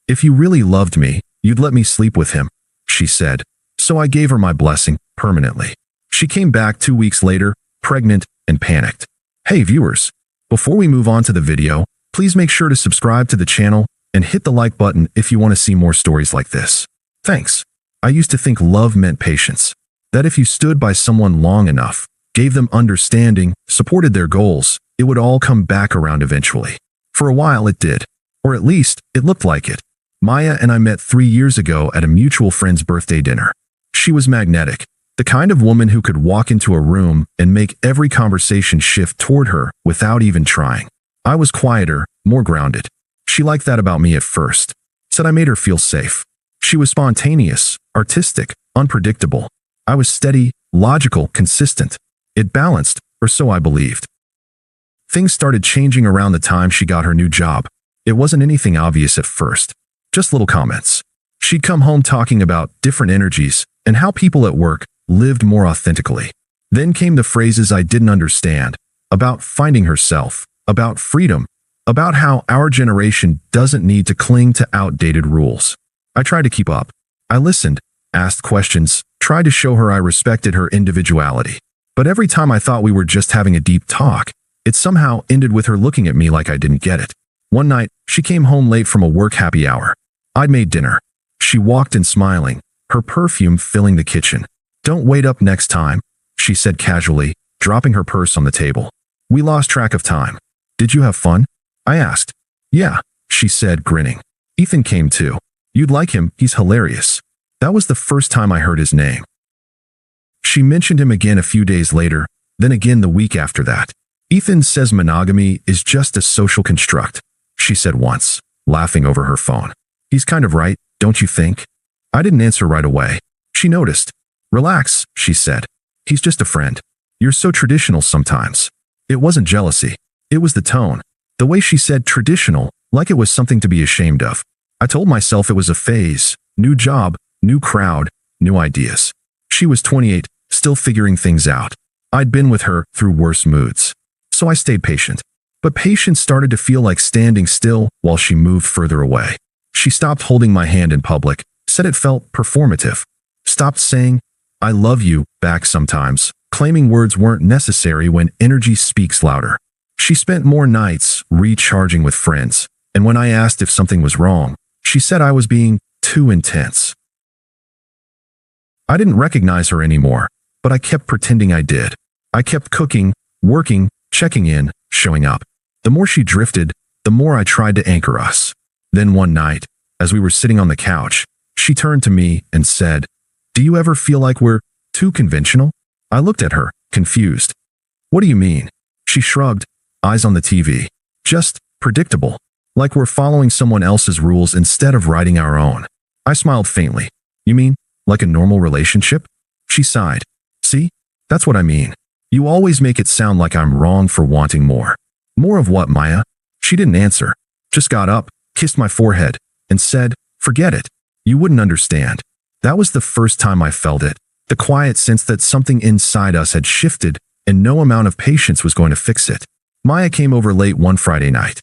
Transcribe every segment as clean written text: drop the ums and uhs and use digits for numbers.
If you really loved me, you'd let me sleep with him, she said. So I gave her my blessing, permanently. She came back 2 weeks later, pregnant and panicked. Hey viewers, before we move on to the video, please make sure to subscribe to the channel and hit the like button if you want to see more stories like this. Thanks. I used to think love meant patience. That if you stood by someone long enough, gave them understanding, supported their goals, it would all come back around eventually. For a while it did. Or at least, it looked like it. Maya and I met 3 years ago at a mutual friend's birthday dinner. She was magnetic, the kind of woman who could walk into a room and make every conversation shift toward her without even trying. I was quieter, more grounded. She liked that about me at first. Said I made her feel safe. She was spontaneous, artistic, unpredictable. I was steady, logical, consistent. It balanced, or so I believed. Things started changing around the time she got her new job. It wasn't anything obvious at first. Just little comments. She'd come home talking about different energies and how people at work lived more authentically. Then came the phrases I didn't understand, about finding herself, about freedom, about how our generation doesn't need to cling to outdated rules. I tried to keep up. I listened, asked questions, tried to show her I respected her individuality. But every time I thought we were just having a deep talk, it somehow ended with her looking at me like I didn't get it. One night, she came home late from a work happy hour. I'd made dinner. She walked in smiling, her perfume filling the kitchen. "Don't wait up next time," she said casually, dropping her purse on the table. We lost track of time. "Did you have fun?" I asked. "Yeah," she said, grinning. "Ethan came too. You'd like him, he's hilarious." That was the first time I heard his name. She mentioned him again a few days later, then again the week after that. "Ethan says monogamy is just a social construct," she said once, laughing over her phone. "He's kind of right, don't you think?" I didn't answer right away. She noticed. "Relax," she said. "He's just a friend. You're so traditional sometimes." It wasn't jealousy. It was the tone. The way she said traditional, like it was something to be ashamed of. I told myself it was a phase, new job, new crowd, new ideas. She was 28, still figuring things out. I'd been with her through worse moods. So I stayed patient. But patience started to feel like standing still while she moved further away. She stopped holding my hand in public, said it felt performative. Stopped saying, "I love you," back sometimes, claiming words weren't necessary when energy speaks louder. She spent more nights recharging with friends, and when I asked if something was wrong, she said I was being too intense. I didn't recognize her anymore, but I kept pretending I did. I kept cooking, working, checking in, showing up. The more she drifted, the more I tried to anchor us. Then one night, as we were sitting on the couch, she turned to me and said, "Do you ever feel like we're too conventional?" I looked at her, confused. "What do you mean?" She shrugged, eyes on the TV. "Just predictable. Like we're following someone else's rules instead of writing our own." I smiled faintly. "You mean, like a normal relationship?" She sighed. "See? That's what I mean. You always make it sound like I'm wrong for wanting more." "More of what, Maya?" She didn't answer, just got up, kissed my forehead, and said, "Forget it. You wouldn't understand." That was the first time I felt it, the quiet sense that something inside us had shifted and no amount of patience was going to fix it. Maya came over late one Friday night.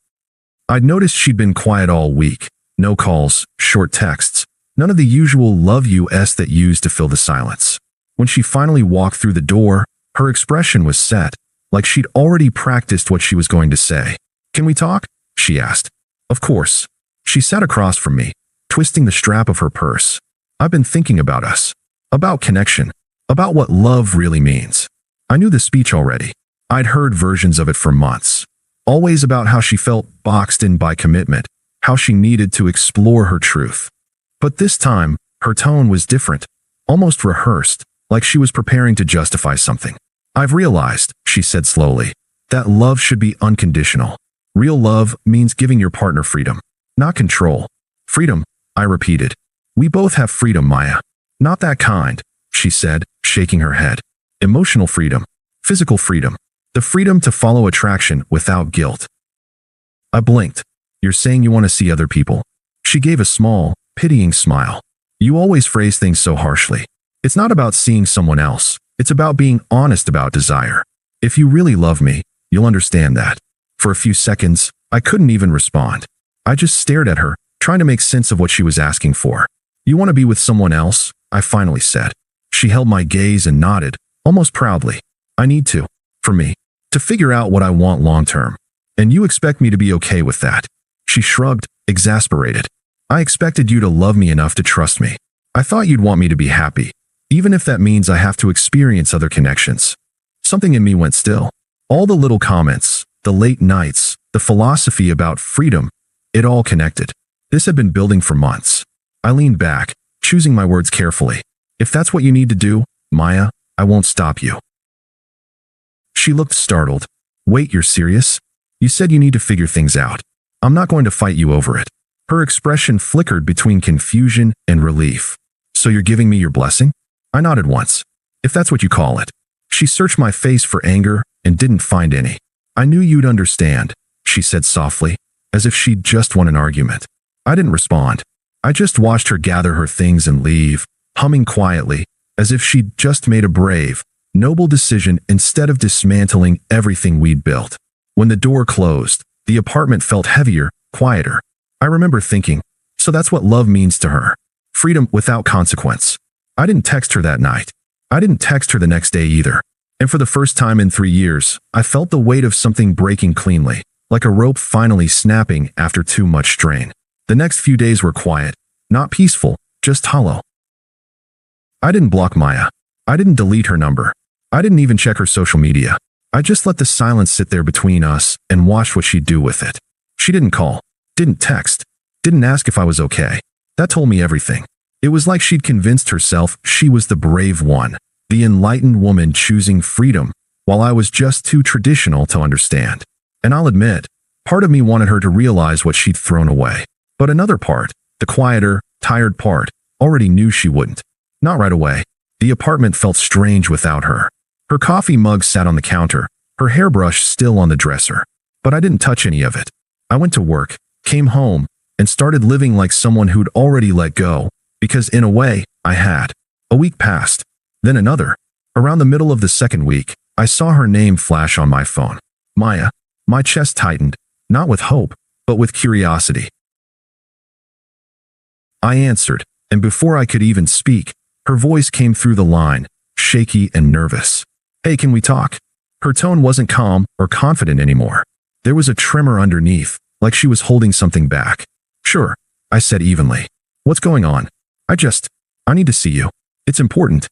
I'd noticed she'd been quiet all week. No calls, short texts, none of the usual love yous that used to fill the silence. When she finally walked through the door, her expression was set, like she'd already practiced what she was going to say. "Can we talk?" she asked. "Of course." She sat across from me, twisting the strap of her purse. "I've been thinking about us. About connection. About what love really means." I knew the speech already. I'd heard versions of it for months. Always about how she felt boxed in by commitment, how she needed to explore her truth. But this time, her tone was different, almost rehearsed, like she was preparing to justify something. "I've realized," she said slowly, "that love should be unconditional. Real love means giving your partner freedom, not control." "Freedom," I repeated. "We both have freedom, Maya." "Not that kind," she said, shaking her head. "Emotional freedom, physical freedom, the freedom to follow attraction without guilt." I blinked. "You're saying you want to see other people?" She gave a small, pitying smile. "You always phrase things so harshly. It's not about seeing someone else. It's about being honest about desire. If you really love me, you'll understand that." For a few seconds, I couldn't even respond. I just stared at her, trying to make sense of what she was asking for. You want to be with someone else? I finally said. She held my gaze and nodded, almost proudly. I need to. For me. To figure out what I want long term. And you expect me to be okay with that? She shrugged, exasperated. I expected you to love me enough to trust me. I thought you'd want me to be happy, even if that means I have to experience other connections. Something in me went still. All the little comments, the late nights, the philosophy about freedom, it all connected. This had been building for months. I leaned back, choosing my words carefully. If that's what you need to do, Maya, I won't stop you. She looked startled. Wait, you're serious? You said you need to figure things out. I'm not going to fight you over it. Her expression flickered between confusion and relief. So you're giving me your blessing? I nodded once. If that's what you call it. She searched my face for anger and didn't find any. I knew you'd understand, she said softly, as if she'd just won an argument. I didn't respond. I just watched her gather her things and leave, humming quietly, as if she'd just made a brave, noble decision instead of dismantling everything we'd built. When the door closed, the apartment felt heavier, quieter. I remember thinking, so that's what love means to her. Freedom without consequence. I didn't text her that night. I didn't text her the next day either. And for the first time in 3 years, I felt the weight of something breaking cleanly, like a rope finally snapping after too much strain. The next few days were quiet, not peaceful, just hollow. I didn't block Maya. I didn't delete her number. I didn't even check her social media. I just let the silence sit there between us and watched what she'd do with it. She didn't call, didn't text, didn't ask if I was okay. That told me everything. It was like she'd convinced herself she was the brave one, the enlightened woman choosing freedom, while I was just too traditional to understand. And I'll admit, part of me wanted her to realize what she'd thrown away. But another part, the quieter, tired part, already knew she wouldn't. Not right away. The apartment felt strange without her. Her coffee mug sat on the counter, her hairbrush still on the dresser. But I didn't touch any of it. I went to work, came home, and started living like someone who'd already let go, because in a way, I had. A week passed. Then another. Around the middle of the second week, I saw her name flash on my phone. Maya. My chest tightened, not with hope, but with curiosity. I answered, and before I could even speak, her voice came through the line, shaky and nervous. Hey, can we talk? Her tone wasn't calm or confident anymore. There was a tremor underneath, like she was holding something back. Sure, I said evenly. What's going on? I need to see you. It's important.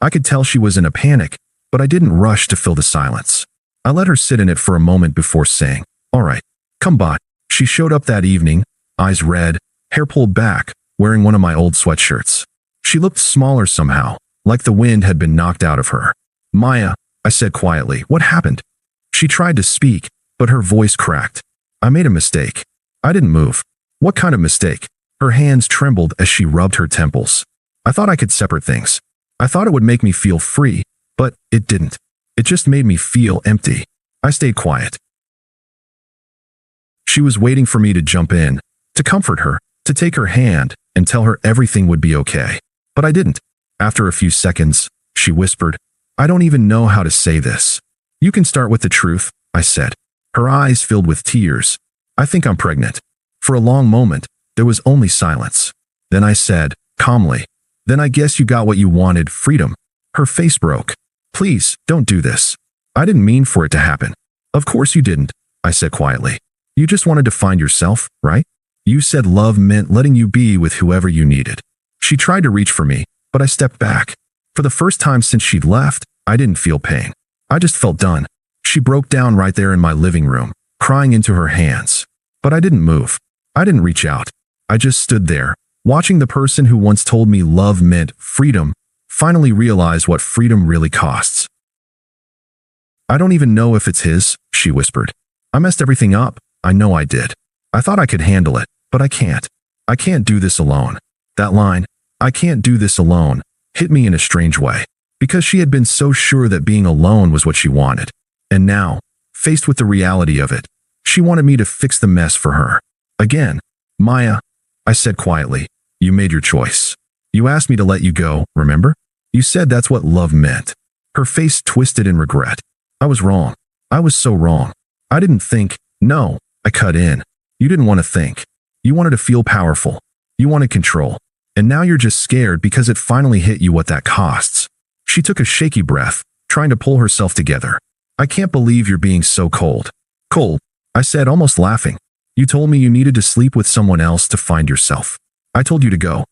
I could tell she was in a panic, but I didn't rush to fill the silence. I let her sit in it for a moment before saying, all right, come by. She showed up that evening, eyes red, hair pulled back, wearing one of my old sweatshirts. She looked smaller somehow, like the wind had been knocked out of her. Maya, I said quietly, what happened? She tried to speak, but her voice cracked. I made a mistake. I didn't move. What kind of mistake? Her hands trembled as she rubbed her temples. I thought I could separate things. I thought it would make me feel free, but it didn't. It just made me feel empty. I stayed quiet. She was waiting for me to jump in, to comfort her, to take her hand and tell her everything would be okay. But I didn't. After a few seconds, she whispered, I don't even know how to say this. You can start with the truth, I said. Her eyes filled with tears. I think I'm pregnant. For a long moment, there was only silence. Then I said, calmly, then I guess you got what you wanted, freedom. Her face broke. Please, don't do this. I didn't mean for it to happen. Of course you didn't, I said quietly. You just wanted to find yourself, right? You said love meant letting you be with whoever you needed. She tried to reach for me, but I stepped back. For the first time since she'd left, I didn't feel pain. I just felt done. She broke down right there in my living room, crying into her hands. But I didn't move. I didn't reach out. I just stood there, watching the person who once told me love meant freedom, finally realize what freedom really costs. I don't even know if it's his, she whispered. I messed everything up. I know I did. I thought I could handle it, but I can't. I can't do this alone. That line, I can't do this alone, hit me in a strange way, because she had been so sure that being alone was what she wanted. And now, faced with the reality of it, she wanted me to fix the mess for her. Again, Maya, I said quietly, you made your choice. You asked me to let you go, remember? You said that's what love meant. Her face twisted in regret. I was wrong. I was so wrong. I didn't think, no, I cut in. You didn't want to think. You wanted to feel powerful. You wanted control. And now you're just scared because it finally hit you what that costs. She took a shaky breath, trying to pull herself together. I can't believe you're being so cold. Cold, I said, almost laughing. You told me you needed to sleep with someone else to find yourself. I told you to go.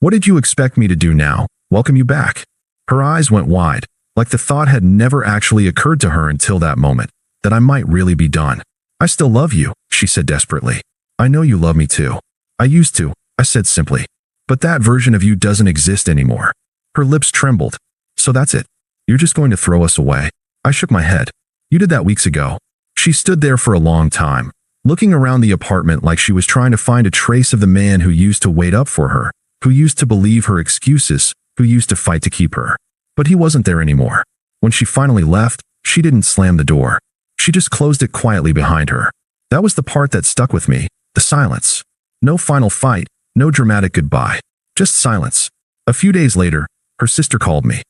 What did you expect me to do now? Welcome you back? Her eyes went wide, like the thought had never actually occurred to her until that moment, that I might really be done. I still love you, she said desperately. I know you love me too. I used to, I said simply. But that version of you doesn't exist anymore. Her lips trembled. So that's it. You're just going to throw us away? I shook my head. You did that weeks ago. She stood there for a long time, looking around the apartment like she was trying to find a trace of the man who used to wait up for her, who used to believe her excuses, who used to fight to keep her. But he wasn't there anymore. When she finally left, she didn't slam the door. She just closed it quietly behind her. That was the part that stuck with me, the silence. No final fight, no dramatic goodbye. Just silence. A few days later, her sister called me.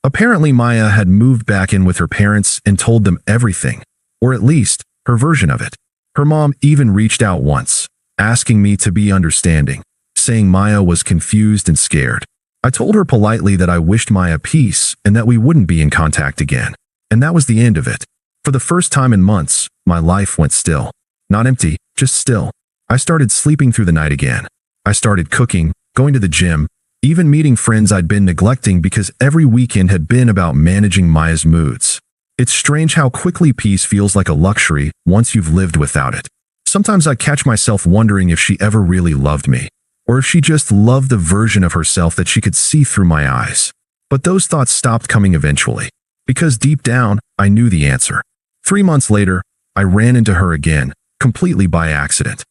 Apparently Maya had moved back in with her parents and told them everything, or at least, her version of it. Her mom even reached out once, asking me to be understanding, saying Maya was confused and scared. I told her politely that I wished Maya peace and that we wouldn't be in contact again. And that was the end of it. For the first time in months, my life went still. Not empty, just still. I started sleeping through the night again. I started cooking, going to the gym, even meeting friends I'd been neglecting because every weekend had been about managing Maya's moods. It's strange how quickly peace feels like a luxury once you've lived without it. Sometimes I catch myself wondering if she ever really loved me, or if she just loved the version of herself that she could see through my eyes. But those thoughts stopped coming eventually, because deep down, I knew the answer. 3 months later, I ran into her again, completely by accident.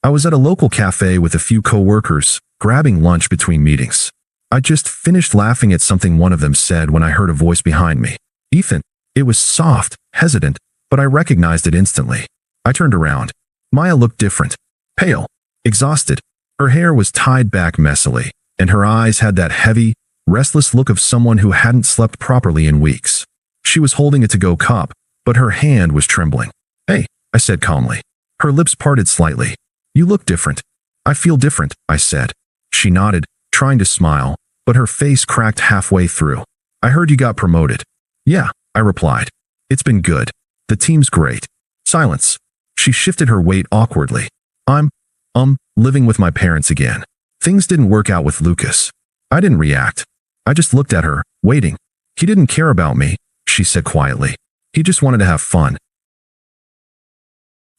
I was at a local cafe with a few coworkers, grabbing lunch between meetings. I just finished laughing at something one of them said when I heard a voice behind me. Ethan. It was soft, hesitant, but I recognized it instantly. I turned around. Maya looked different. Pale. Exhausted. Her hair was tied back messily, and her eyes had that heavy, restless look of someone who hadn't slept properly in weeks. She was holding a to-go cup, but her hand was trembling. Hey, I said calmly. Her lips parted slightly. You look different. I feel different, I said. She nodded, trying to smile, but her face cracked halfway through. I heard you got promoted. Yeah, I replied. It's been good. The team's great. Silence. She shifted her weight awkwardly. I'm living with my parents again. Things didn't work out with Lucas. I didn't react. I just looked at her, waiting. He didn't care about me, she said quietly. He just wanted to have fun.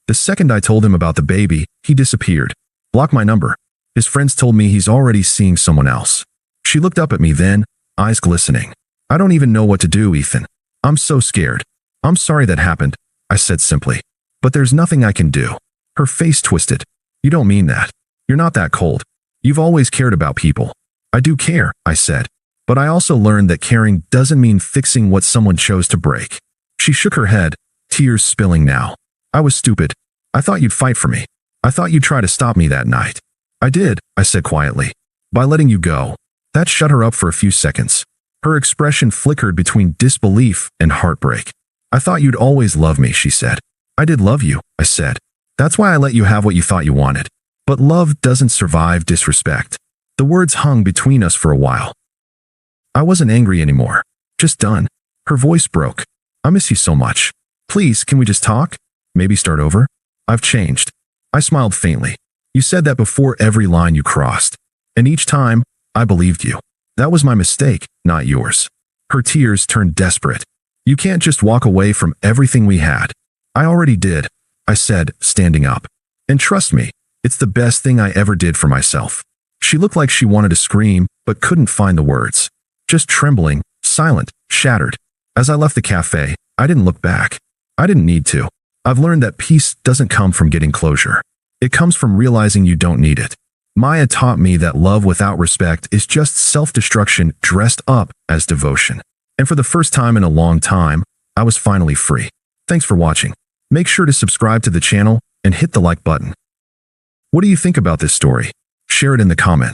The second I told him about the baby, he disappeared. Blocked my number. His friends told me he's already seeing someone else. She looked up at me then, eyes glistening. I don't even know what to do, Ethan. I'm so scared. I'm sorry that happened, I said simply. But there's nothing I can do. Her face twisted. You don't mean that. You're not that cold. You've always cared about people. I do care, I said. But I also learned that caring doesn't mean fixing what someone chose to break. She shook her head, tears spilling now. I was stupid. I thought you'd fight for me. I thought you'd try to stop me that night. I did, I said quietly. By letting you go. That shut her up for a few seconds. Her expression flickered between disbelief and heartbreak. I thought you'd always love me, she said. I did love you, I said. That's why I let you have what you thought you wanted. But love doesn't survive disrespect. The words hung between us for a while. I wasn't angry anymore. Just done. Her voice broke. I miss you so much. Please, can we just talk? Maybe start over? I've changed. I smiled faintly. You said that before every line you crossed. And each time, I believed you. That was my mistake, not yours. Her tears turned desperate. You can't just walk away from everything we had. I already did, I said, standing up. And trust me, it's the best thing I ever did for myself. She looked like she wanted to scream, but couldn't find the words. Just trembling, silent, shattered. As I left the cafe, I didn't look back. I didn't need to. I've learned that peace doesn't come from getting closure. It comes from realizing you don't need it. Maya taught me that love without respect is just self-destruction dressed up as devotion. And for the first time in a long time, I was finally free. Thanks for watching. Make sure to subscribe to the channel and hit the like button. What do you think about this story? Share it in the comments.